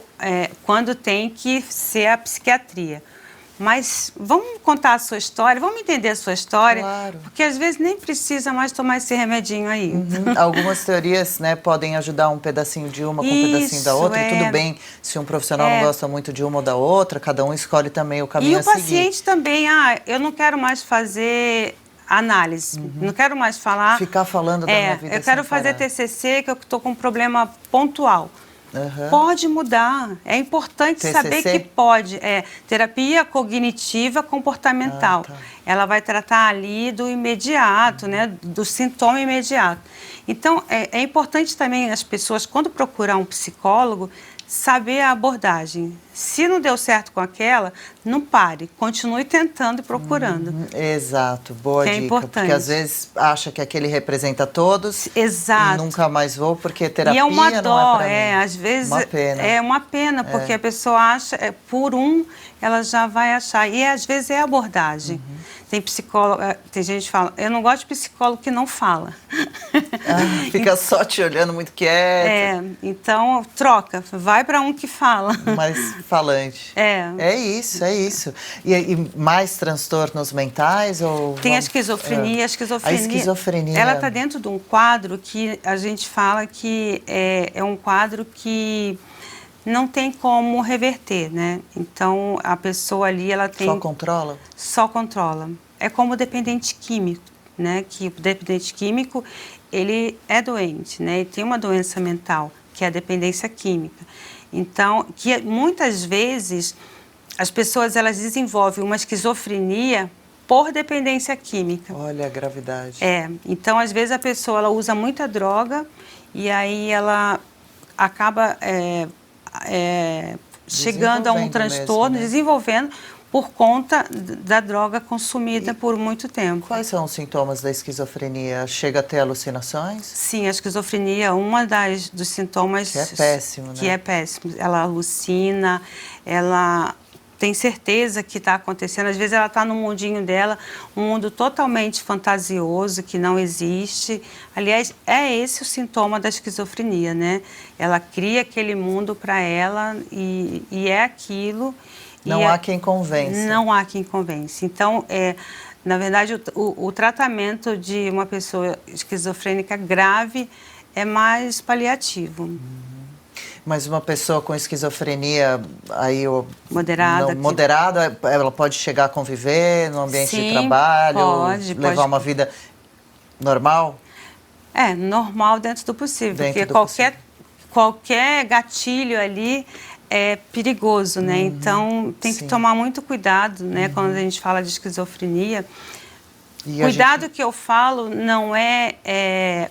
quando tem que ser a psiquiatria. Mas vamos contar a sua história, vamos entender a sua história, claro. Porque às vezes nem precisa mais tomar esse remedinho aí. Algumas teorias, né, podem ajudar um pedacinho de uma com um pedacinho da outra, e tudo bem se um profissional não gosta muito de uma ou da outra, cada um escolhe também o caminho a seguir. E o paciente também, eu não quero mais fazer análise, não quero mais falar... Ficar falando da minha vida. Eu quero fazer TCC, que eu estou com um problema pontual. Pode mudar. É importante TCC? Saber que pode. Terapia cognitiva comportamental. Ela vai tratar ali do imediato, né? Do sintoma imediato. Então, é importante também as pessoas, quando procurar um psicólogo, saber a abordagem. Se não deu certo com aquela, não pare. Continue tentando e procurando. Exato. Boa dica. É importante. Porque às vezes acha que aquele representa todos. Exato. E nunca mais vou, porque terapia e é uma não dó, é pra mim. Às vezes uma pena. É uma pena, porque a pessoa acha, por ela já vai achar. E às vezes é abordagem. Tem psicólogo, tem gente que fala, eu não gosto de psicólogo que não fala. Fica só te olhando muito quieto. Então troca, vai para um que fala. Mais falante. É isso. E mais transtornos mentais? Tem a esquizofrenia. A esquizofrenia. Ela está dentro de um quadro que a gente fala que é um quadro que não tem como reverter, né? Então, a pessoa ali, ela tem... Só controla? Só controla. É como o dependente químico, né? Que o dependente químico, ele é doente, né? Ele tem uma doença mental, que é a dependência química. Então, que muitas vezes as pessoas, elas desenvolvem uma esquizofrenia por dependência química. Olha a gravidade. Então, às vezes a pessoa, ela usa muita droga e aí ela acaba... chegando a um transtorno, mesmo, né? Desenvolvendo por conta da droga consumida por muito tempo. Quais são os sintomas da esquizofrenia? Chega a ter alucinações? Sim, a esquizofrenia é uma dos sintomas... Que é péssimo, né? Que é péssimo. Ela alucina, ela tem certeza que está acontecendo. Às vezes ela está no mundinho dela, um mundo totalmente fantasioso, que não existe. Aliás, é esse o sintoma da esquizofrenia, né? Ela cria aquele mundo para ela e é aquilo. Não há quem convença. Não há quem convence. Então, na verdade, o tratamento de uma pessoa esquizofrênica grave é mais paliativo. Mas uma pessoa com esquizofrenia moderada, ela pode chegar a conviver no ambiente de trabalho, levar uma vida normal? Normal dentro do possível, porque qualquer gatilho ali é perigoso, né? Então tem que tomar muito cuidado, né? Quando a gente fala de esquizofrenia. Cuidado que eu falo não é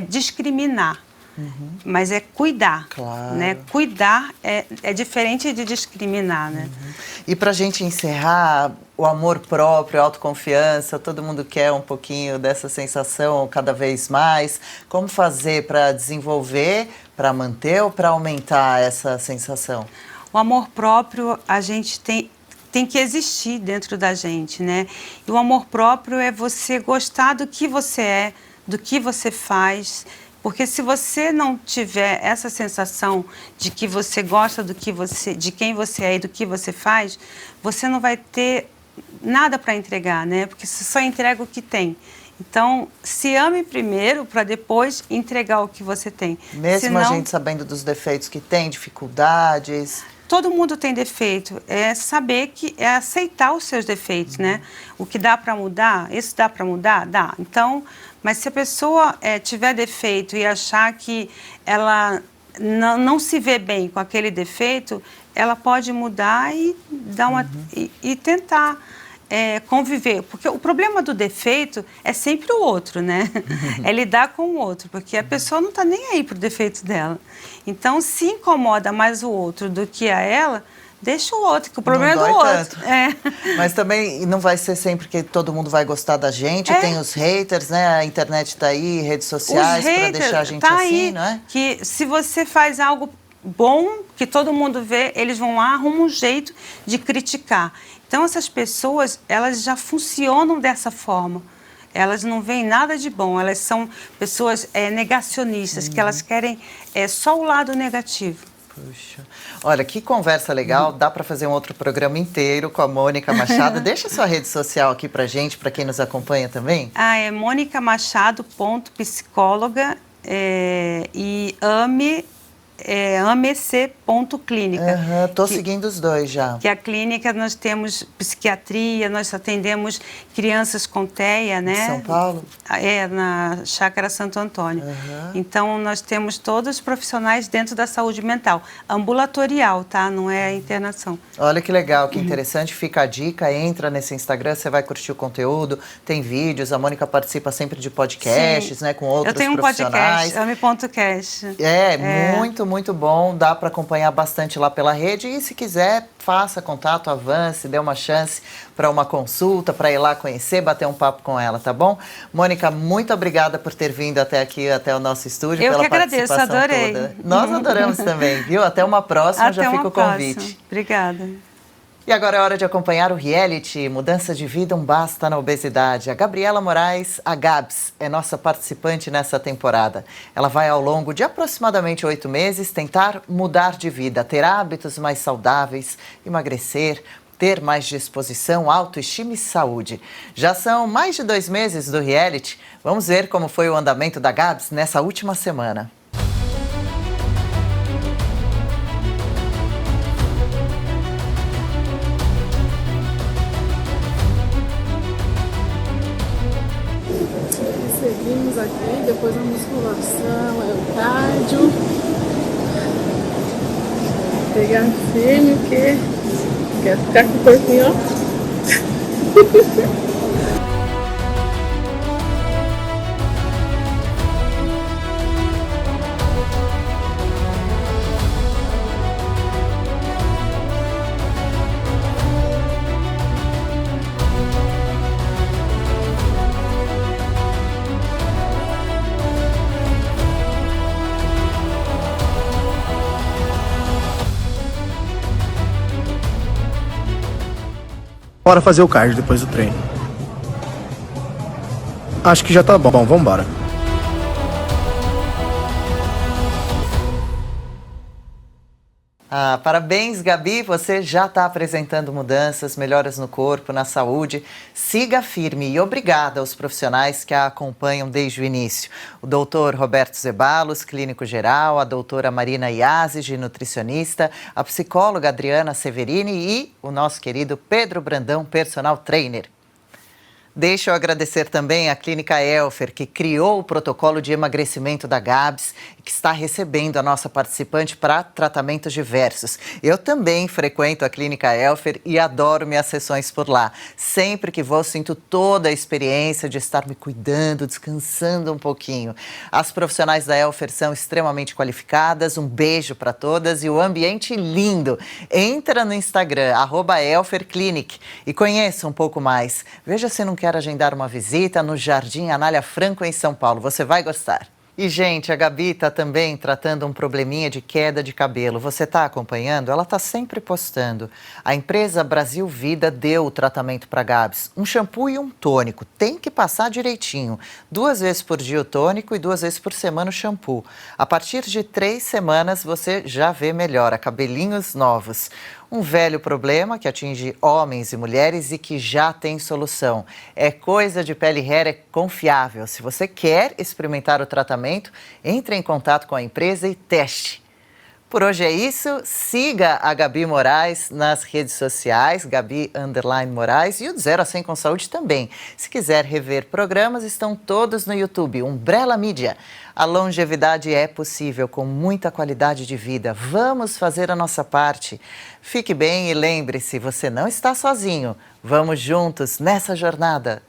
discriminar. Mas é cuidar, claro. Né? Cuidar é diferente de discriminar, né? E para a gente encerrar, o amor próprio, a autoconfiança, todo mundo quer um pouquinho dessa sensação cada vez mais. Como fazer para desenvolver, para manter ou para aumentar essa sensação? O amor próprio, a gente tem que existir dentro da gente, né? E o amor próprio é você gostar do que você é, do que você faz. Porque se você não tiver essa sensação de que você gosta de quem você é e do que você faz, você não vai ter nada para entregar, né? Porque você só entrega o que tem. Então, se ame primeiro para depois entregar o que você tem. Mesmo a gente sabendo dos defeitos que tem, dificuldades... todo mundo tem defeito, é saber que é aceitar os seus defeitos, né? O que dá para mudar, isso dá para mudar? Dá. Então, mas se a pessoa tiver defeito e achar que ela não se vê bem com aquele defeito, ela pode mudar e dar e tentar conviver. Porque o problema do defeito é sempre o outro, né? É lidar com o outro, porque a pessoa não está nem aí pro defeito dela. Então, se incomoda mais o outro do que a ela, deixa o outro, que o problema é do outro. Mas também não vai ser sempre que todo mundo vai gostar da gente, tem os haters, né? A internet está aí, redes sociais, para deixar a gente assim, aí, não é? Que se você faz algo bom, que todo mundo vê, eles vão lá, arrumam um jeito de criticar. Então, essas pessoas, elas já funcionam dessa forma. Elas não veem nada de bom, elas são pessoas negacionistas, que elas querem só o lado negativo. Puxa. Olha, que conversa legal, dá para fazer um outro programa inteiro com a Mônica Machado. Deixa sua rede social aqui pra gente, para quem nos acompanha também. É monicamachado.psicóloga e amec.clínica. Tô seguindo os dois já. Que a clínica, nós temos psiquiatria, nós atendemos crianças com TEA, né? São Paulo? Na Chácara Santo Antônio. Então, nós temos todos os profissionais dentro da saúde mental. Ambulatorial, tá? Não é internação. Olha que legal, que interessante. Fica a dica, entra nesse Instagram, você vai curtir o conteúdo, tem vídeos, a Mônica participa sempre de podcasts, né? Com outros profissionais. Eu tenho um podcast, ame.cast. Muito bom, dá para acompanhar bastante lá pela rede e se quiser, faça contato, avance, dê uma chance para uma consulta, para ir lá conhecer, bater um papo com ela, tá bom? Mônica, muito obrigada por ter vindo até aqui, até o nosso estúdio, pela participação toda. Eu que agradeço, adorei. Nós adoramos também, viu? Até uma próxima, já fica o convite. Obrigada. E agora é hora de acompanhar o reality Mudança de Vida, um basta na obesidade. A Gabriela Moraes, a Gabs, é nossa participante nessa temporada. Ela vai ao longo de aproximadamente 8 meses tentar mudar de vida, ter hábitos mais saudáveis, emagrecer, ter mais disposição, autoestima e saúde. Já são mais de 2 meses do reality. Vamos ver como foi o andamento da Gabs nessa última semana. Seguimos aqui, depois a musculação, o cardio. Pegar firme, porque quer ficar com o corpinho, ó. Bora fazer o cardio depois do treino. Acho que já tá bom, vamos embora. Parabéns, Gabi, você já está apresentando mudanças, melhoras no corpo, na saúde. Siga firme e obrigada aos profissionais que a acompanham desde o início. O doutor Roberto Zeballos, clínico geral, a doutora Marina Iazzi, nutricionista, a psicóloga Adriana Severini e o nosso querido Pedro Brandão, personal trainer. Deixa eu agradecer também à Clínica Elfer, que criou o protocolo de emagrecimento da Gabs e que está recebendo a nossa participante para tratamentos diversos. Eu também frequento a Clínica Elfer e adoro minhas sessões por lá. Sempre que vou, sinto toda a experiência de estar me cuidando, descansando um pouquinho. As profissionais da Elfer são extremamente qualificadas, um beijo para todas e o ambiente lindo. Entra no Instagram, @ElferClinic e conheça um pouco mais. Veja se não quer agendar uma visita no Jardim Anália Franco, em São Paulo. Você vai gostar. E, gente, a Gabi está também tratando um probleminha de queda de cabelo. Você está acompanhando? Ela está sempre postando. A empresa Brasil Vida deu o tratamento para a Gabs. Um shampoo e um tônico. Tem que passar direitinho. 2 vezes por dia o tônico e 2 vezes por semana o shampoo. A partir de 3 semanas você já vê melhora, cabelinhos novos. Um velho problema que atinge homens e mulheres e que já tem solução. É Coisa de Pele Hair, é confiável. Se você quer experimentar o tratamento, entre em contato com a empresa e teste. Por hoje é isso. Siga a Gabi Moraes nas redes sociais, Gabi_Moraes, e o 0 a 100 com Saúde também. Se quiser rever programas, estão todos no YouTube, Umbrella Mídia. A longevidade é possível com muita qualidade de vida. Vamos fazer a nossa parte. Fique bem e lembre-se, você não está sozinho. Vamos juntos nessa jornada.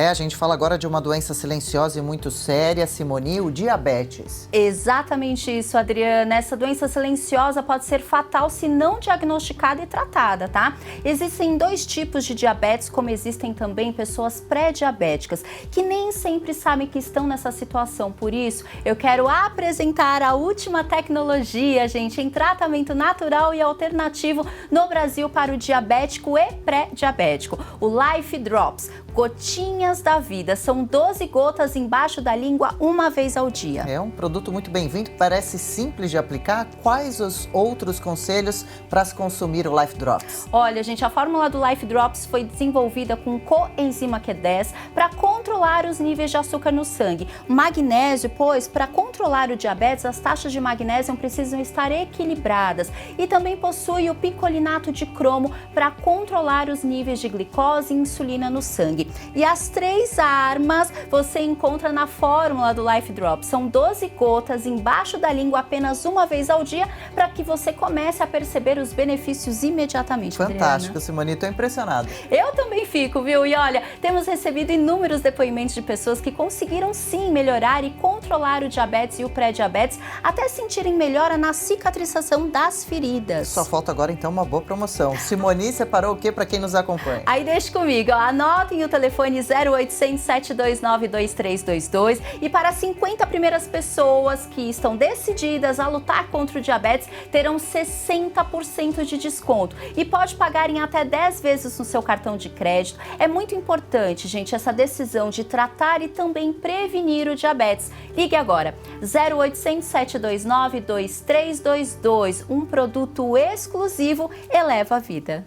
A gente fala agora de uma doença silenciosa e muito séria, Simone, o diabetes. Exatamente isso, Adriana. Essa doença silenciosa pode ser fatal se não diagnosticada e tratada, tá? Existem 2 tipos de diabetes, como existem também pessoas pré-diabéticas, que nem sempre sabem que estão nessa situação. Por isso, eu quero apresentar a última tecnologia, gente, em tratamento natural e alternativo no Brasil para o diabético e pré-diabético, o Life Drops. Gotinhas da vida, são 12 gotas embaixo da língua uma vez ao dia. É um produto muito bem-vindo, parece simples de aplicar. Quais os outros conselhos para se consumir o Life Drops? Olha, gente, a fórmula do Life Drops foi desenvolvida com coenzima Q10 para controlar os níveis de açúcar no sangue. Magnésio, pois, para controlar o diabetes, as taxas de magnésio precisam estar equilibradas. E também possui o picolinato de cromo para controlar os níveis de glicose e insulina no sangue. E as 3 armas você encontra na fórmula do Life Drop. São 12 gotas embaixo da língua apenas uma vez ao dia para que você comece a perceber os benefícios imediatamente. Fantástico, Adriana. Simone, estou impressionado. Eu também fico, viu? E olha, temos recebido inúmeros depoimentos de pessoas que conseguiram sim melhorar e controlar o diabetes e o pré-diabetes, até sentirem melhora na cicatrização das feridas. Só falta agora então uma boa promoção. Simone separou o que para quem nos acompanha? Aí deixa comigo, ó, anotem o telefone 0800 729 2322 e para as 50 primeiras pessoas que estão decididas a lutar contra o diabetes terão 60% de desconto e pode pagar em até 10 vezes no seu cartão de crédito. É muito importante, gente, essa decisão de tratar e também prevenir o diabetes. Ligue agora, 0800 729 2322, um produto exclusivo eleva a vida.